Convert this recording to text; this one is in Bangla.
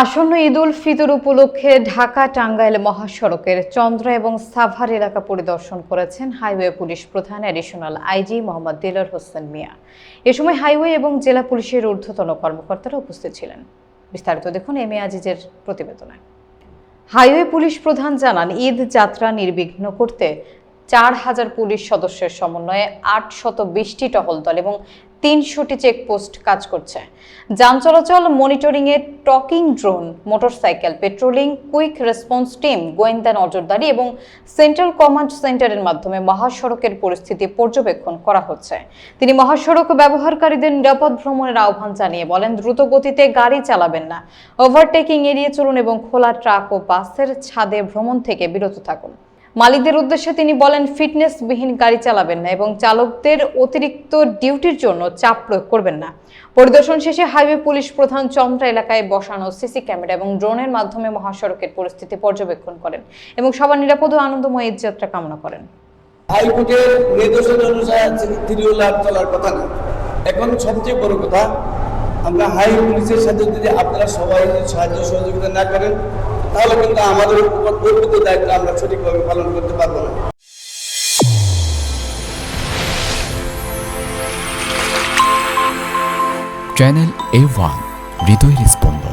আসন্ন ঈদ উল ফিতর উপলক্ষে ঢাকা টাঙ্গাইল মহাসড়কের চন্দ্র এবং সাভার এলাকা পরিদর্শন করেছেন হাইওয়ে পুলিশ প্রধান অ্যাডিশনাল আইজি মোহাম্মদ দিলর হোসেন মিয়া। এ সময় হাইওয়ে এবং জেলা পুলিশের ঊর্ধ্বতন কর্মকর্তারা উপস্থিত ছিলেম। বিস্তারিত দেখুন এম এ আজিজের প্রতিবেদনে। হাইওয়ে পুলিশ প্রধান জানান, ঈদ যাত্রা নির্বিঘ্ন করতে 4000 পুলিশ সদস্যের সমন্বয়ে 820টি টহল দল এবং 300টি চেকপোস্ট কাজ করছে। যান চলাচল মনিটরিংয়ে talking drone, motorcycle patrolling, quick response team, গোয়েন্দা নজরদারি এবং সেন্ট্রাল কমান্ড সেন্টারের মাধ্যমে মহাসড়কের পরিস্থিতি পর্যবেক্ষণ করা হচ্ছে। তিনি মহাসড়ক ব্যবহারকারীদের নিরাপদ ভ্রমণের আহ্বান জানিয়ে বলেন, দ্রুত গতিতে গাড়ি চালাবেন না, ওভারটেকিং এড়িয়ে চলুন এবং খোলা ট্রাক ও বাসের ছাদে ভ্রমণ থেকে বিরত থাকুন। মালিকদের উদ্দেশ্যে তিনি বলেন, ফিটনেসবিহীন গাড়ি চালাবেন না এবং চালকদের অতিরিক্ত ডিউটির জন্য চাপ প্রয়োগ করবেন না। পরিদর্শন শেষে হাইওয়ে পুলিশ প্রধান চন্দ্রা এলাকায় বসানো সিসি ক্যামেরা এবং ড্রোনের মাধ্যমে মহাসড়কের পরিস্থিতি পর্যবেক্ষণ করেন এবং সবার নিরাপদ ও আনন্দময় ঈদযাত্রা কামনা করেন। হাইকোর্টের নির্দেশনা অনুসারে তিরিউলার চলার কথা না। এখন সবচেয়ে বড় কথা, আমরা হাই পুলিশের সাথে যদি আপনারা সবাই সাহায্য সহযোগিতা না করেন, তাহলে কিন্তু আমাদের উপর গর্বিত দায়িত্ব আমরা সঠিকভাবে পালন করতে পারবো না। চ্যানেল A1 হৃদয়ের স্পন্দন।